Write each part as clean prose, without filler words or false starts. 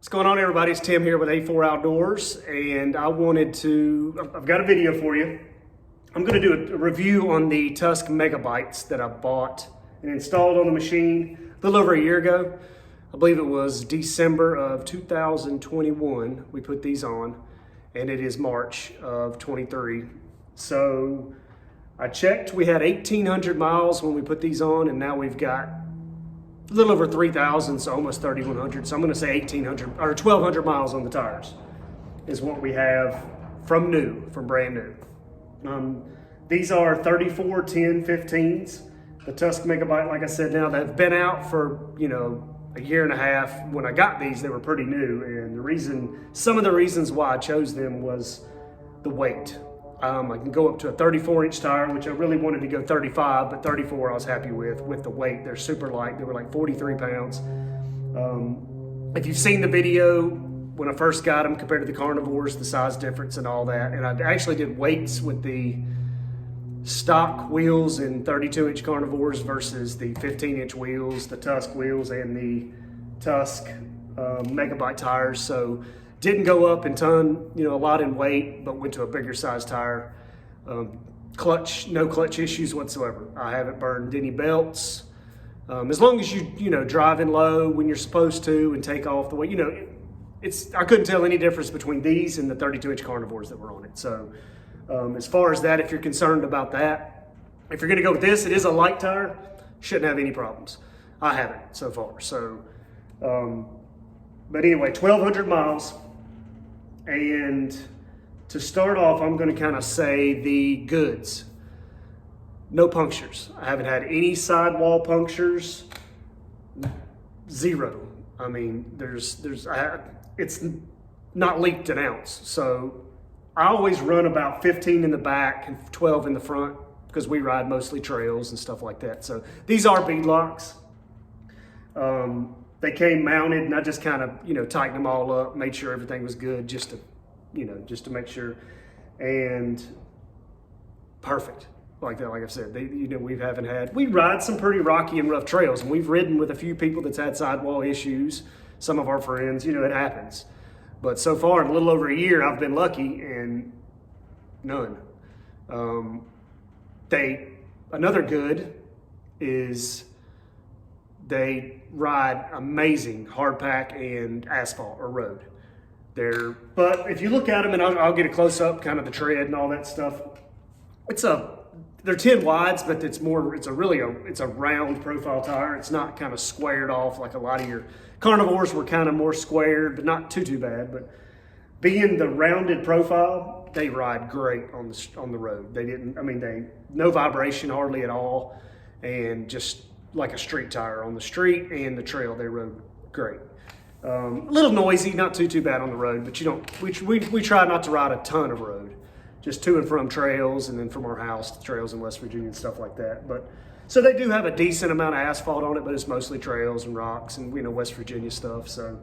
What's going on, everybody? It's Tim here with A4 Outdoors, and I've got a video for you. I'm going to do a review on the Tusk Megabites that I bought and installed on the machine a little over a year ago. I believe it was December of 2021 we put these on, and it is March of 23. So I checked, we had 1,800 miles when we put these on, and now we've got a little over 3,000, so almost 3,100. So I'm going to say 1,800 or 1,200 miles on the tires is what we have from brand new. These are 34, 10, 15s. The Tusk Megabite, like I said, now they've been out for, a year and a half. When I got these, they were pretty new. And some of the reasons why I chose them was the weight. I can go up to a 34-inch tire, which I really wanted to go 35, but 34 I was happy with the weight. They're super light. They were like 43 pounds. If you've seen the video when I first got them compared to the carnivores, the size difference and all that, and I actually did weights with the stock wheels in 32-inch carnivores versus the 15-inch wheels, the Tusk wheels, and the Tusk Megabite tires. So didn't go up a ton, a lot in weight, but went to a bigger size tire. No clutch issues whatsoever. I haven't burned any belts. As long as you driving low when you're supposed to and take off the way, I couldn't tell any difference between these and the 32-inch carnivores that were on it. So as far as that, if you're concerned about that, if you're gonna go with this, it is a light tire, shouldn't have any problems. I haven't so far. So, but anyway, 1,200 miles. And to start off, I'm going to kind of say the goods. No punctures. I haven't had any sidewall punctures. Zero. I mean, it's not leaked an ounce. So I always run about 15 in the back and 12 in the front because we ride mostly trails and stuff like that. So these are bead locks. They came mounted, and I just kind of, tightened them all up, made sure everything was good, just to make sure, and perfect. Like that, like I've said, we ride some pretty rocky and rough trails, and we've ridden with a few people that's had sidewall issues. Some of our friends, it happens. But so far, in a little over a year, I've been lucky, and none. Another good is they ride amazing hard pack and asphalt or road. But if you look at them, and I'll get a close up, kind of the tread and all that stuff. They're 10 wides, but it's a round profile tire. It's not kind of squared off like a lot of your carnivores were kind of more squared, but not too bad. But being the rounded profile, they ride great on the road. No vibration hardly at all, and just like a street tire on the street and the trail, they rode great. A little noisy, not too bad on the road, but we try not to ride a ton of road, just to and from trails, and then from our house to trails in West Virginia and stuff like that. But so they do have a decent amount of asphalt on it, but it's mostly trails and rocks and West Virginia stuff. So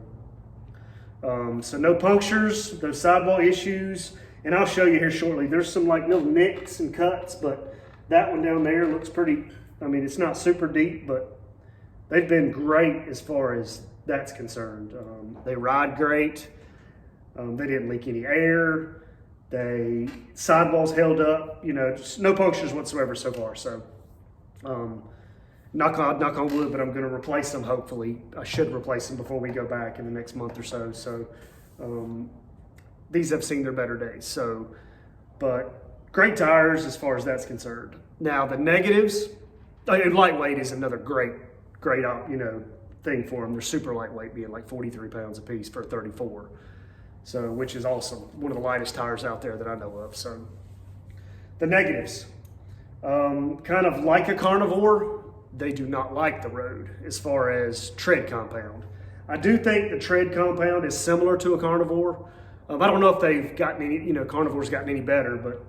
no punctures, no sidewall issues, and I'll show you here shortly. There's some like little nicks and cuts, but that one down there looks pretty. It's not super deep, but they've been great as far as that's concerned. They ride great. They didn't leak any air. Sidewalls held up, just no punctures whatsoever so far. So, knock on wood, but I'm going to replace them, hopefully. I should replace them before we go back in the next month or so. So, these have seen their better days. So, but great tires as far as that's concerned. Now, the negatives, and lightweight is another great, thing for them. They're super lightweight, being like 43 pounds a piece for a 34. So, which is awesome. One of the lightest tires out there that I know of. So, the negatives, kind of like a carnivore, they do not like the road as far as tread compound. I do think the tread compound is similar to a carnivore. I don't know if they've gotten any, carnivores gotten any better, but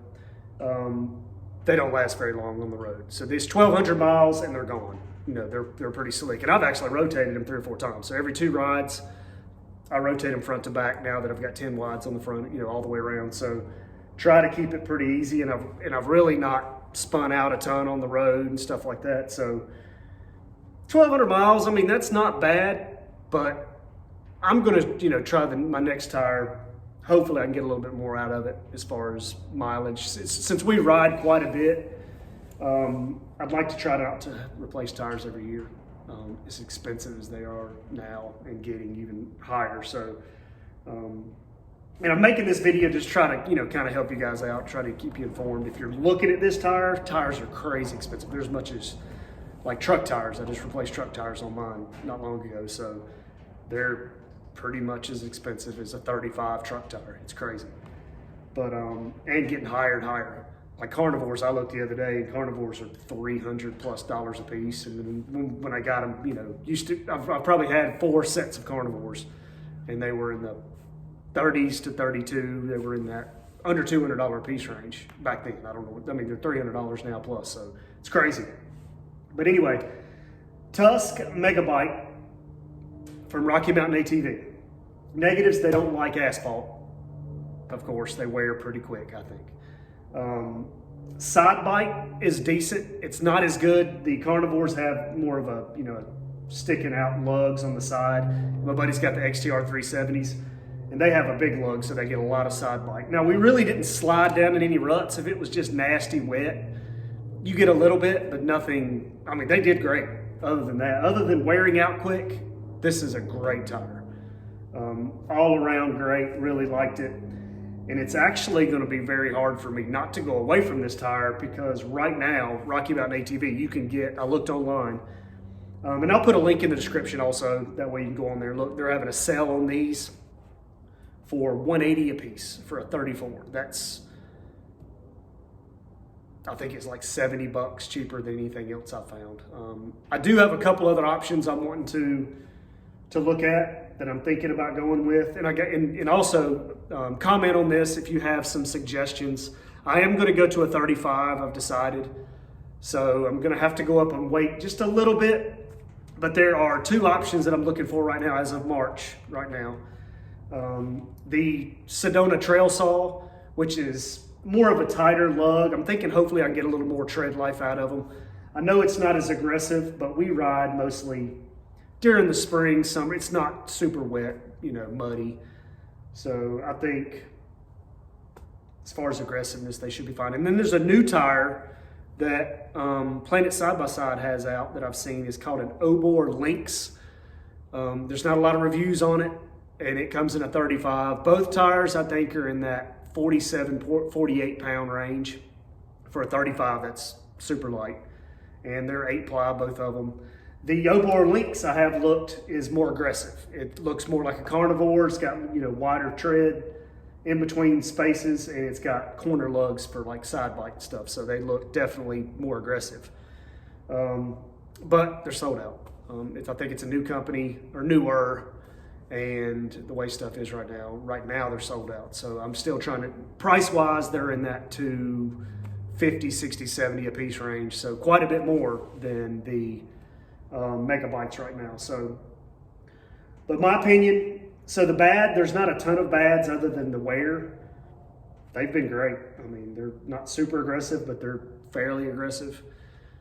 they don't last very long on the road. So these 1,200 miles and they're gone. They're pretty slick. And I've actually rotated them 3 or 4 times. So every 2 rides, I rotate them front to back now that I've got 10 wides on the front, all the way around. So try to keep it pretty easy. And I've really not spun out a ton on the road and stuff like that. So 1,200 miles, that's not bad, but I'm gonna, try my next tire. Hopefully I can get a little bit more out of it as far as mileage. Since we ride quite a bit, I'd like to try not to replace tires every year. As expensive as they are now and getting even higher. So, and I'm making this video just try to, kind of help you guys out, try to keep you informed. If you're looking at this tire, tires are crazy expensive. They're as much as like truck tires. I just replaced truck tires on mine not long ago. So they're pretty much as expensive as a 35 truck tire. It's crazy. But, and getting higher and higher. Like carnivores, I looked the other day, and carnivores are $300+ a piece. And then when I got them, I've probably had 4 sets of carnivores, and they were in the 30s to 32. They were in that under $200 a piece range back then. I don't know. I mean, they're $300 now plus, so it's crazy. But anyway, Tusk Megabite from Rocky Mountain ATV. Negatives, they don't like asphalt. Of course, they wear pretty quick, I think. Side bite is decent. It's not as good. The carnivores have more of a, sticking out lugs on the side. My buddy's got the XTR 370s, and they have a big lug, so they get a lot of side bite. Now, we really didn't slide down in any ruts. If it was just nasty wet, you get a little bit, but nothing. I mean, they did great. Other than that, other than wearing out quick, this is a great tire. All around great, really liked it. And it's actually going to be very hard for me not to go away from this tire, because right now, Rocky Mountain ATV, you can get, I looked online, and I'll put a link in the description also, that way you can go on there and look. They're having a sale on these for $180 a piece for a 34. That's, I think it's like $70 cheaper than anything else I found. I do have a couple other options I'm wanting to look at that I'm thinking about going with, and also comment on this if you have some suggestions. I am going to go to a 35. I've decided, so I'm going to have to go up and wait just a little bit. But there are 2 options that I'm looking for right now as of March. Right now, the Sedona Trail Saw, which is more of a tighter lug. I'm thinking hopefully I can get a little more tread life out of them. I know it's not as aggressive, but we ride mostly during the spring, summer. It's not super wet, muddy. So I think as far as aggressiveness, they should be fine. And then there's a new tire that Planet Side by Side has out that I've seen. It's called an Obor Lynx. There's not a lot of reviews on it, and it comes in a 35. Both tires, I think, are in that 47, 48 pound range. For a 35, that's super light. And they're 8-ply, both of them. The Obor Lynx, I have looked, is more aggressive. It looks more like a carnivore. It's got, wider tread in between spaces, and it's got corner lugs for like side bite and stuff. So they look definitely more aggressive. But they're sold out. I think it's a new company, or newer, and the way stuff is right now they're sold out. So I'm still trying to, price-wise, they're in that $250, $60, $70 a piece range. So quite a bit more than the Megabites right now. So, but my opinion, so the bad, there's not a ton of bads other than the wear. They've been great. I mean, they're not super aggressive, but they're fairly aggressive.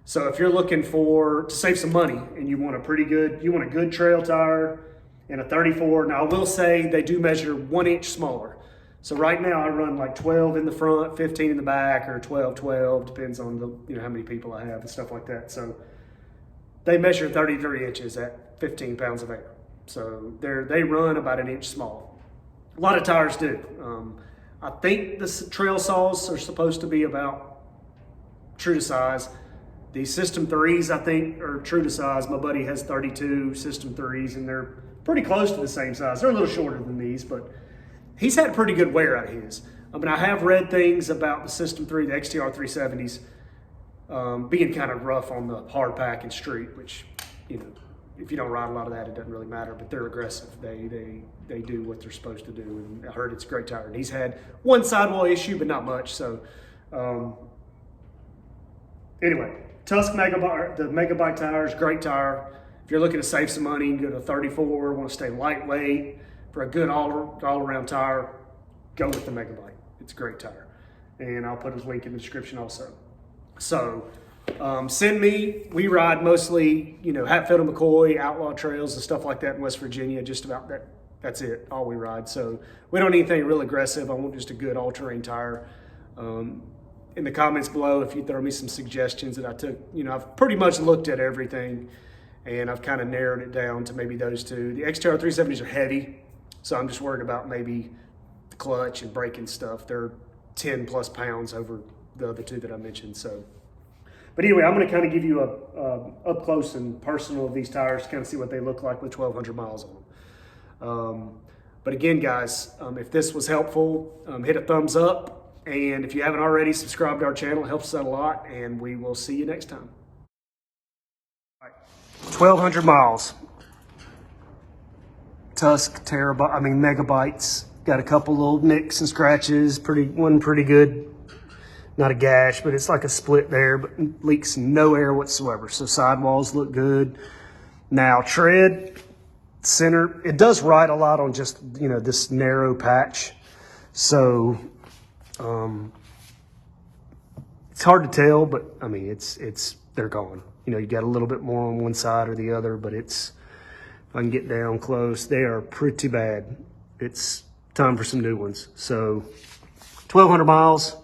So if you're looking to save some money and you want a good trail tire and a 34. Now I will say they do measure 1 inch smaller. So right now I run like 12 in the front, 15 in the back, or 12, depends on how many people I have and stuff like that. So they measure 33 inches at 15 pounds of air. So they run about 1 inch small. A lot of tires do. I think the trail saws are supposed to be about true to size. The System 3s, I think, are true to size. My buddy has 32 System 3s, and they're pretty close to the same size. They're a little shorter than these, but he's had pretty good wear out of his. I mean, I have read things about the System 3, the XTR 370s, being kind of rough on the hard pack and street, which, if you don't ride a lot of that, it doesn't really matter, but they're aggressive. They do what they're supposed to do, and I heard it's a great tire. And he's had one sidewall issue, but not much. So anyway, Tusk Megabite, the Megabite tires, great tire. If you're looking to save some money, you can go to a 34, want to stay lightweight for a good all-around tire, go with the Megabite. It's a great tire. And I'll put his link in the description also. So we ride motely, Hatfield and McCoy, outlaw trails and stuff like that in West Virginia, just about that That's it, all we ride. So we don't need anything real aggressive. I want just a good all-terrain tire. In the comments below, if you throw me some suggestions that I took, I've pretty much looked at everything and I've kind of narrowed it down to maybe those two. The XTR 370s are heavy, so I'm just worried about maybe the clutch and braking stuff. They're 10 plus pounds over the other two that I mentioned. So, but anyway, I'm going to kind of give you a up close and personal of these tires to kind of see what they look like with 1,200 miles on them. But again, guys, if this was helpful, hit a thumbs up. And if you haven't already, subscribe to our channel. It helps us out a lot. And we will see you next time. All right. 1,200 miles. Tusk Megabites. Got a couple little nicks and scratches. One pretty good. Not a gash, but it's like a split there, but leaks no air whatsoever. So sidewalls look good. Now tread, center, it does ride a lot on just, this narrow patch. So it's hard to tell, but I mean, they're gone. You got a little bit more on one side or the other, but if I can get down close, they are pretty bad. It's time for some new ones. So 1,200 miles,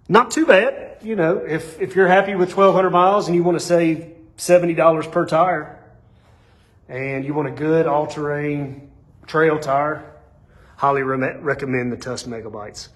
not too bad. If you're happy with 1,200 miles and you want to save $70 per tire and you want a good all-terrain trail tire, highly recommend the Tusk Megabites.